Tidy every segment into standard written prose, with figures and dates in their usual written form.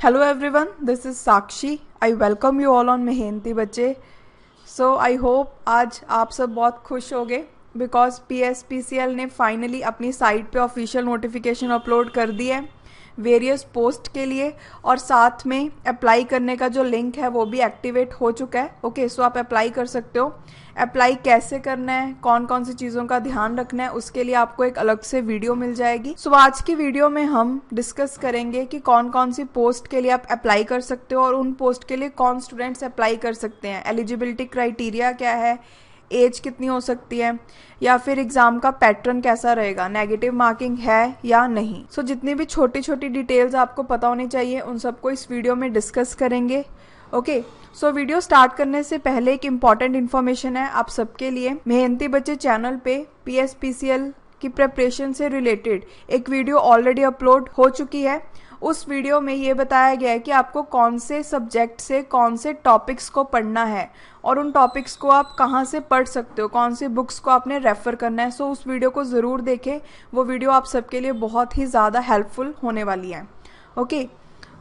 Hello everyone, this is Sakshi. I welcome you all on मेहनती बच्चे. So I hope आज आप सब बहुत खुश होगे बिकॉज PSPCL ने फाइनली अपनी साइट पे ऑफिशियल नोटिफिकेशन अपलोड कर दी है वेरियस पोस्ट के लिए, और साथ में अप्लाई करने का जो लिंक है वो भी एक्टिवेट हो चुका है. ओके, सो आप अप्लाई कर सकते हो. अप्लाई कैसे करना है, कौन कौन सी चीज़ों का ध्यान रखना है, उसके लिए आपको एक अलग से वीडियो मिल जाएगी. सो आज की वीडियो में हम डिस्कस करेंगे कि कौन कौन सी पोस्ट के लिए आप अप्लाई कर सकते हो और उन पोस्ट के लिए कौन स्टूडेंट्स अप्लाई कर सकते हैं, एलिजिबिलिटी क्राइटेरिया क्या है, एज कितनी हो सकती है, या फिर एग्ज़ाम का पैटर्न कैसा रहेगा, नेगेटिव मार्किंग है या नहीं. सो जितनी भी छोटी छोटी डिटेल्स आपको पता होनी चाहिए उन सबको इस वीडियो में डिस्कस करेंगे. ओके, सो वीडियो स्टार्ट करने से पहले एक इम्पॉर्टेंट इन्फॉर्मेशन है आप सबके लिए. मेहनती बच्चे चैनल पे PSPCL की प्रिपरेशन से रिलेटेड एक वीडियो ऑलरेडी अपलोड हो चुकी है. उस वीडियो में ये बताया गया है कि आपको कौन से सब्जेक्ट से कौन से टॉपिक्स को पढ़ना है और उन टॉपिक्स को आप कहाँ से पढ़ सकते हो, कौन सी बुक्स को आपने रेफ़र करना है. सो उस वीडियो को ज़रूर देखें, वो वीडियो आप सबके लिए बहुत ही ज़्यादा हेल्पफुल होने वाली है. ओके,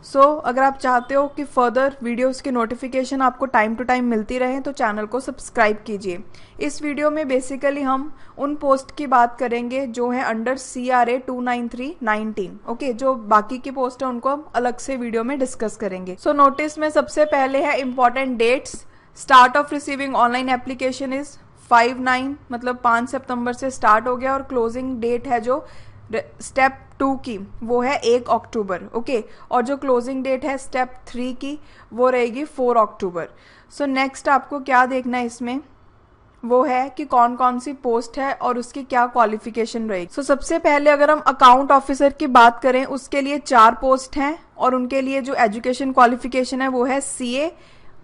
सो अगर आप चाहते हो कि फर्दर वीडियोस की नोटिफिकेशन आपको टाइम टू टाइम मिलती रहे तो चैनल को सब्सक्राइब कीजिए. इस वीडियो में बेसिकली हम उन पोस्ट की बात करेंगे जो है अंडर CRA 29319. ओके, जो बाकी की पोस्ट है उनको हम अलग से वीडियो में डिस्कस करेंगे. सो नोटिस में सबसे पहले है important dates. Start of receiving online application is 5/9, मतलब 5 सितंबर से स्टार्ट हो गया, और क्लोजिंग डेट है जो स्टेप 2 की वो है 1 अक्टूबर. ओके, और जो क्लोजिंग डेट है स्टेप 3 की वो रहेगी 4 अक्टूबर. सो नेक्स्ट आपको क्या देखना है इसमें वो है कि कौन कौन सी पोस्ट है और उसकी क्या क्वालिफिकेशन रहेगी. सो सबसे पहले अगर हम अकाउंट ऑफिसर की बात करें उसके लिए 4 पोस्ट हैं और उनके लिए जो एजुकेशन क्वालिफिकेशन है वो है CA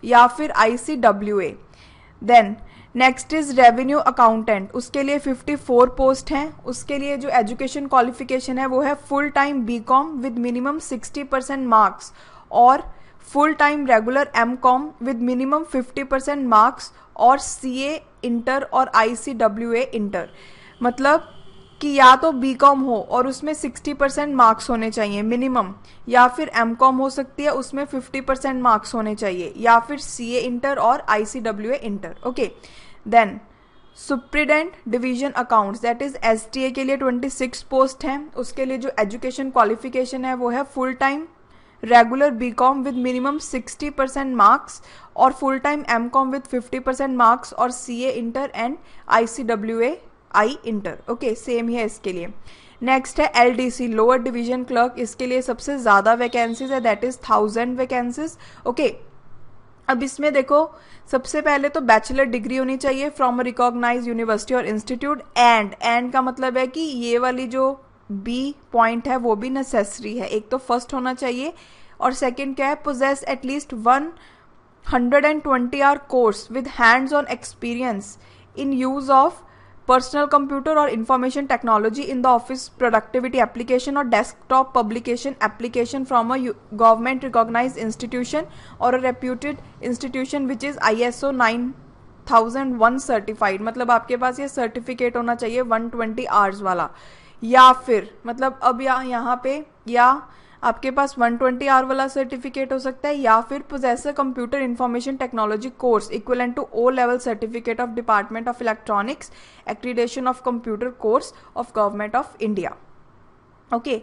या फिर ICWA. Then next is revenue accountant, उसके लिए 54 पोस्ट हैं. उसके लिए जो एजुकेशन क्वालिफिकेशन है वो है full time BCom with minimum 60% marks और full time regular MCom with minimum 50% marks और CA इंटर और ICWA इंटर. मतलब कि या तो BCom हो और उसमें 60% मार्क्स होने चाहिए मिनिमम, या फिर MCom हो सकती है उसमें 50% मार्क्स होने चाहिए, या फिर CA इंटर और ICWA inter. Okay, then superintendent division accounts that is STA के लिए 26 पोस्ट हैं. उसके लिए जो एजुकेशन क्वालिफिकेशन है वो है full time regular BCom with minimum 60% marks और full time MCom with 50% marks और CA inter and ICWA inter. Okay, same ही है इसके लिए. नेक्स्ट है LDC लोअर डिवीजन क्लर्क, इसके लिए सबसे ज़्यादा वैकेंसीज है दैट इज 1000 वैकेंसीज. ओके, अब इसमें देखो सबसे पहले तो बैचलर डिग्री होनी चाहिए फ्रॉम अ रिकॉग्नाइज्ड यूनिवर्सिटी और इंस्टीट्यूट. एंड का मतलब है कि ये वाली जो B पॉइंट है वो भी नेसेसरी है. एक तो फर्स्ट होना चाहिए और सेकंड क्या है, possess at least 120 hour course with hands on experience in use of personal computer और information technology in the office productivity application और desktop publication application from a government recognised institution और a reputed institution which is ISO 9001 certified. मतलब आपके पास ये certificate होना चाहिए 120 hours वाला, या फिर मतलब अब यहाँ पे या आपके पास 120 आवर वाला सर्टिफिकेट हो सकता है, या फिर possessor computer information technology course equivalent to O level certificate of department of electronics accreditation of computer course of government of India. Okay,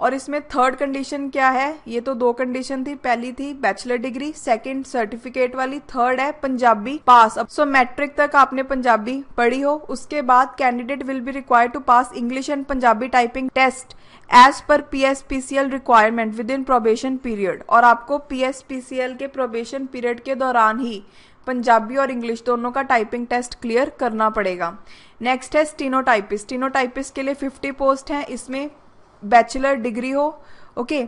और इसमें थर्ड कंडीशन क्या है, ये तो 2 कंडीशन थी. पहली थी बैचलर डिग्री, सेकंड सर्टिफिकेट वाली, थर्ड है पंजाबी पास. अब सो मैट्रिक तक आपने पंजाबी पढ़ी हो. उसके बाद candidate will be required to pass English and Punjabi typing test as per PSPCL requirement with in probation period. और आपको PSPCL के प्रोबेशन पीरियड के दौरान ही पंजाबी और इंग्लिश दोनों का टाइपिंग टेस्ट क्लियर करना पड़ेगा. नेक्स्ट है स्टीनोटाइपिस्ट. स्टीनोटाइपिस्ट के लिए 50 पोस्ट हैं. इसमें बैचलर डिग्री हो, okay,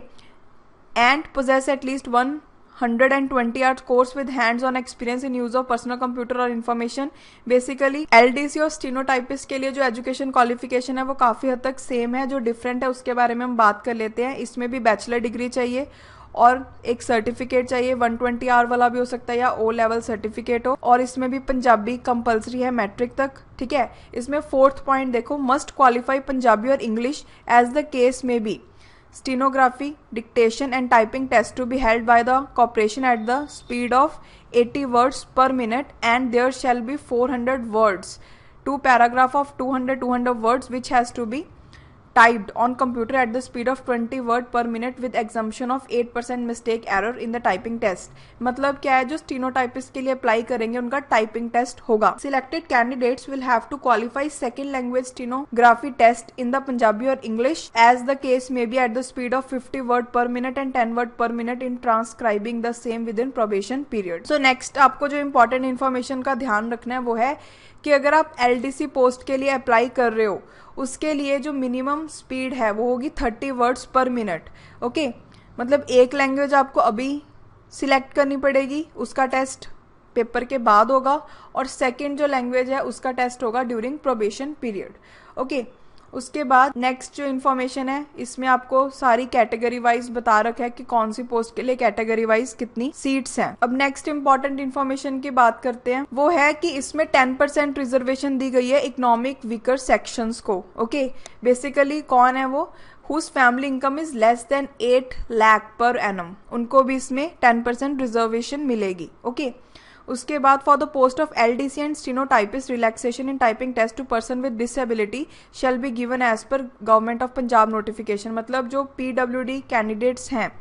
and possess at least 120 hours course with hands on experience in use of personal computer और इन्फॉर्मेशन. बेसिकली LDC और स्टीनोटाइपिस्ट के लिए जो एजुकेशन क्वालिफिकेशन है वो काफ़ी हद तक सेम है. जो डिफरेंट है उसके बारे में हम बात कर लेते हैं. इसमें भी बैचलर डिग्री चाहिए और एक सर्टिफिकेट चाहिए, 120 आवर वाला भी हो सकता है या O लेवल सर्टिफिकेट हो, और इसमें भी पंजाबी कंपलसरी है मैट्रिक तक. ठीक है, इसमें 4th पॉइंट देखो, मस्ट क्वालिफाई पंजाबी और इंग्लिश एज द केस में B. stenography, dictation and typing test to be held by the corporation at the speed of 80 words per minute, and there shall be 400 words, 2 paragraph of 200 words which has to be typed on computer at the speed of 20 word per minute with exemption of 8% mistake error in the typing test. मतलब क्या है, जो stenotypist के लिए apply करेंगे उनका typing test होगा. Selected candidates will have to qualify second language stenography test in the Punjabi or English as the case may be at the speed of 50 word per minute and 10 word per minute in transcribing the same within probation period. So next आपको जो important information का ध्यान रखना है वो है कि अगर आप LDC पोस्ट के लिए अप्लाई कर रहे हो उसके लिए जो मिनिमम स्पीड है वो होगी 30 वर्ड्स पर मिनट. ओके, मतलब एक लैंग्वेज आपको अभी सिलेक्ट करनी पड़ेगी, उसका टेस्ट पेपर के बाद होगा, और सेकंड जो लैंग्वेज है उसका टेस्ट होगा ड्यूरिंग प्रोबेशन पीरियड. ओके, उसके बाद नेक्स्ट जो इन्फॉर्मेशन है इसमें आपको सारी कैटेगरी वाइज बता रखा है कि कौन सी पोस्ट के लिए कैटेगरी वाइज कितनी सीट्स हैं. अब नेक्स्ट इंपॉर्टेंट इन्फॉर्मेशन की बात करते हैं, वो है कि इसमें 10% रिजर्वेशन दी गई है इकोनॉमिक वीकर सेक्शंस को. ओके, बेसिकली कौन है वो, whose family income is less than 8 lakh per annum, उनको भी इसमें 10% रिजर्वेशन मिलेगी. ओके, उसके बाद for the post of LDC and stenotypist relaxation in typing test to person with disability shall be given as per government of Punjab notification. मतलब जो PWD candidates हैं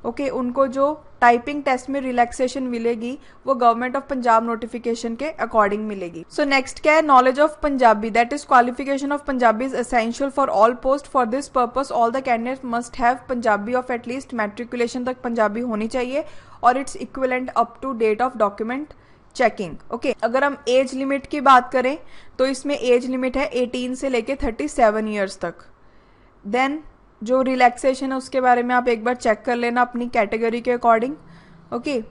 okay, उनको जो टाइपिंग टेस्ट में रिलैक्सेशन मिलेगी वो गवर्नमेंट ऑफ पंजाब नोटिफिकेशन के according मिलेगी. सो नेक्स्ट क्या है, knowledge of Punjabi, that is qualification of Punjabi is essential for all post. For this purpose all the candidate must have Punjabi of at least matriculation तक पंजाबी होनी चाहिए और it's equivalent up to date of document checking. Okay, अगर हम age limit की बात करें तो इसमें एज लिमिट है 18 से लेके 37 ईयर्स तक. देन जो रिलैक्सेशन है उसके बारे में आप एक बार चेक कर लेना अपनी कैटेगरी के अकॉर्डिंग. ओके,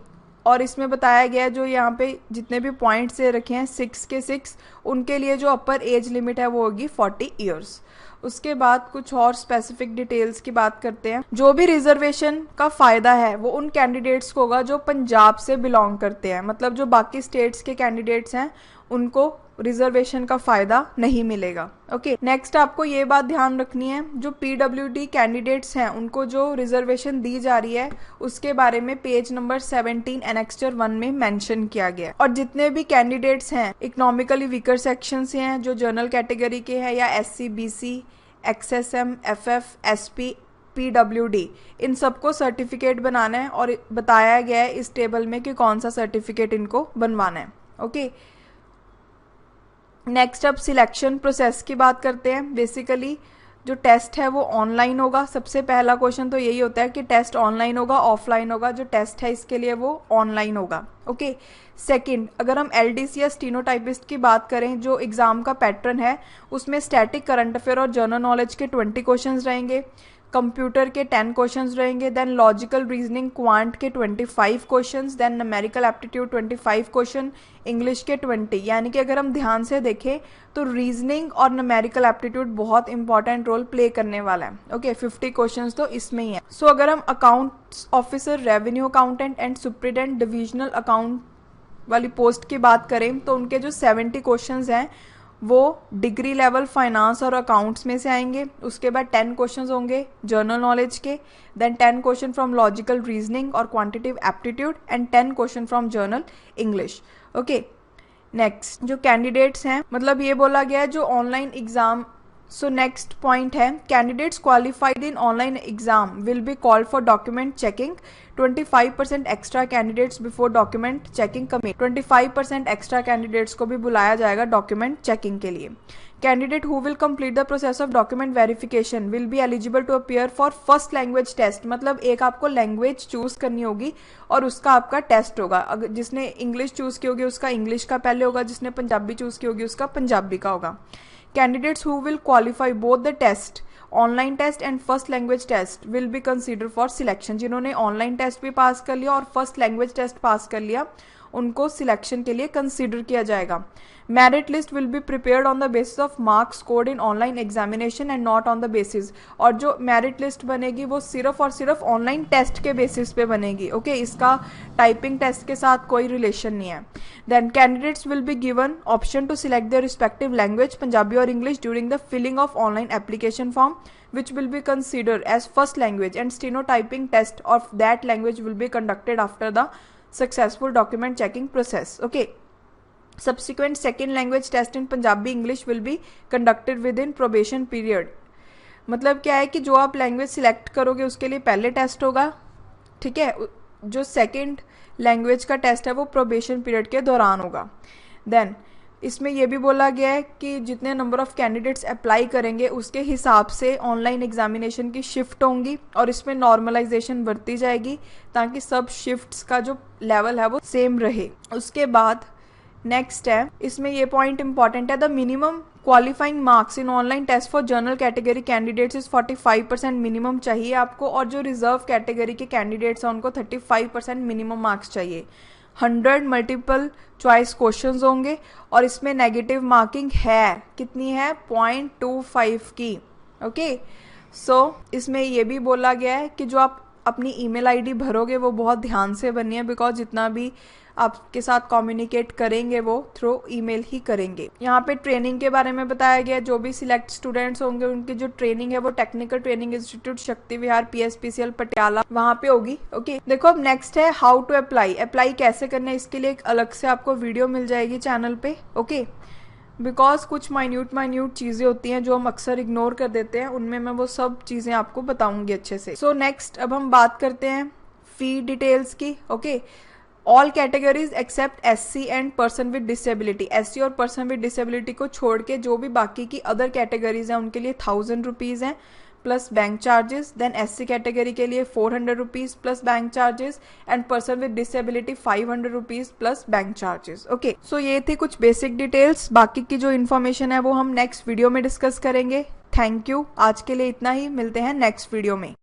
और इसमें बताया गया जो यहाँ पे जितने भी पॉइंट्स से रखे हैं 6 के 6, उनके लिए जो अपर एज लिमिट है वो होगी 40 ईयर्स. उसके बाद कुछ और स्पेसिफिक डिटेल्स की बात करते हैं. जो भी रिजर्वेशन का फायदा है वो उन कैंडिडेट्स को होगा जो पंजाब से बिलोंग करते हैं. मतलब जो बाकी स्टेट्स के कैंडिडेट्स हैं उनको रिजर्वेशन का फायदा नहीं मिलेगा. ओके, नेक्स्ट आपको ये बात ध्यान रखनी है, जो PWD कैंडिडेट्स हैं उनको जो रिजर्वेशन दी जा रही है उसके बारे में पेज नंबर 17 एनेक्स्चर 1 में मेंशन किया गया है. और जितने भी कैंडिडेट्स हैं इकोनॉमिकली वीकर सेक्शन से हैं, जो जनरल कैटेगरी के हैं या SC, BC, XSM, FF, SP, PWD, इन सबको सर्टिफिकेट बनाना है और बताया गया है इस टेबल में कि कौन सा सर्टिफिकेट इनको बनवाना है. ओके, नेक्स्ट अब सिलेक्शन प्रोसेस की बात करते हैं. बेसिकली जो टेस्ट है वो ऑनलाइन होगा. सबसे पहला क्वेश्चन तो यही होता है कि टेस्ट ऑनलाइन होगा ऑफलाइन होगा. जो टेस्ट है इसके लिए वो ऑनलाइन होगा. ओके, सेकंड, अगर हम LDC या स्टेनोटाइपिस्ट की बात करें, जो एग्जाम का पैटर्न है उसमें स्टैटिक, करंट अफेयर और जनरल नॉलेज के 20 क्वेश्चंस रहेंगे, कंप्यूटर के 10 क्वेश्चंस रहेंगे, देन लॉजिकल रीजनिंग क्वांट के 25 questions, then numerical aptitude 25 question, English के 20. यानी कि अगर हम ध्यान से देखें तो रीजनिंग और न्यूमेरिकल एप्टीट्यूड बहुत इंपॉर्टेंट रोल प्ले करने वाला है. ओके, 50 क्वेश्चंस तो इसमें ही है. सो अगर हम accounts officer, revenue accountant and superintendent divisional account वाली पोस्ट की बात करें तो उनके जो 70 क्वेश्चंस हैं वो डिग्री लेवल फाइनेंस और अकाउंट्स में से आएंगे. उसके बाद 10 क्वेश्चंस होंगे जनरल नॉलेज के, then 10 question from logical reasoning और quantitative aptitude and 10 question from general English. Okay, next जो कैंडिडेट्स हैं, मतलब ये बोला गया है जो online exam. So next point है, candidates qualified in online exam will be called for document checking. 25% extra candidates before document checking commit. 25% extra candidates को भी बुलाया जाएगा डॉक्यूमेंट चेकिंग के लिए. Candidate who will complete the process of document verification will be eligible to appear for first language test. मतलब एक आपको language choose करनी होगी और उसका आपका टेस्ट होगा. अगर जिसने इंग्लिश चूज की होगी उसका इंग्लिश का पहले होगा, जिसने पंजाबी चूज की होगी उसका पंजाबी का होगा. Candidates who will qualify both the test, online test and first language test, will be consider for selection. जिन्होंने ऑनलाइन टेस्ट भी पास कर लिया और फर्स्ट लैंग्वेज टेस्ट पास कर लिया उनको सिलेक्शन के लिए कंसीडर किया जाएगा। Merit list will be prepared on the basis of marks scored in online examination and not on the basis, और जो मेरिट लिस्ट बनेगी वो सिर्फ और सिर्फ ऑनलाइन टेस्ट के बेसिस पे बनेगी। ओके, इसका टाइपिंग टेस्ट के साथ कोई रिलेशन नहीं है। Then candidates will be given option to select their respective language, Punjabi और English, during the filling of online application form which will be considered as first language, and stenotyping test of that language will be conducted after the successful document checking process. Okay, subsequent second language test in Punjabi English will be conducted within probation period. मतलब क्या है कि जो आप language select करोगे उसके लिए पहले टेस्ट होगा, ठीक है, जो सेकेंड लैंग्वेज का टेस्ट है वो प्रोबेशन पीरियड के दौरान होगा। देन इसमें यह भी बोला गया है कि जितने नंबर ऑफ कैंडिडेट्स अप्लाई करेंगे उसके हिसाब से ऑनलाइन एग्जामिनेशन की शिफ्ट होंगी, और इसमें नॉर्मलाइजेशन बरती जाएगी ताकि सब शिफ्ट्स का जो लेवल है वो सेम रहे। उसके बाद नेक्स्ट है, इसमें ये पॉइंट इंपॉर्टेंट है, the minimum qualifying marks in online test for general category candidates is 45% minimum चाहिए आपको, और जो रिजर्व कैटेगरी के कैंडिडेट्स हैं उनको 35% मिनिमम मार्क्स चाहिए। 100 मल्टीपल चॉइस क्वेश्चंस होंगे, और इसमें नेगेटिव मार्किंग है, कितनी है, 0.25 की। ओके, सो इसमें यह भी बोला गया है कि जो आप अपनी ईमेल आईडी भरोगे वो बहुत ध्यान से भरनी है, बिकॉज जितना भी आपके साथ कम्युनिकेट करेंगे वो थ्रू ईमेल ही करेंगे। यहाँ पे ट्रेनिंग के बारे में बताया गया, जो भी सिलेक्ट स्टूडेंट्स होंगे उनकी जो ट्रेनिंग है वो टेक्निकल ट्रेनिंग इंस्टीट्यूट शक्ति विहार PSPCL पटियाला वहाँ पे होगी। ओके, देखो अब नेक्स्ट है हाउ टू अप्लाई कैसे करना है, इसके लिए एक अलग से आपको वीडियो मिल जाएगी चैनल पे। ओके, बिकॉज कुछ माइन्यूट चीज़ें होती हैं जो हम अक्सर इग्नोर कर देते हैं, उनमें मैं वो सब चीज़ें आपको बताऊंगी अच्छे से। सो नेक्स्ट अब हम बात करते हैं फी डिटेल्स की। Okay, all categories except SC and person with disability, SC और पर्सन विद डिसेबिलिटी को छोड़ के जो भी बाकी की अदर कैटेगरीज हैं उनके लिए 1000 रुपीज़ हैं plus bank charges. Then SC category के लिए 400 rupees plus bank charges, and person with disability 500 rupees plus bank charges. Okay, so ये थी कुछ बेसिक डिटेल्स, बाकी की जो इन्फॉर्मेशन है वो हम नेक्स्ट वीडियो में डिस्कस करेंगे। थैंक यू, आज के लिए इतना ही, मिलते हैं नेक्स्ट वीडियो में।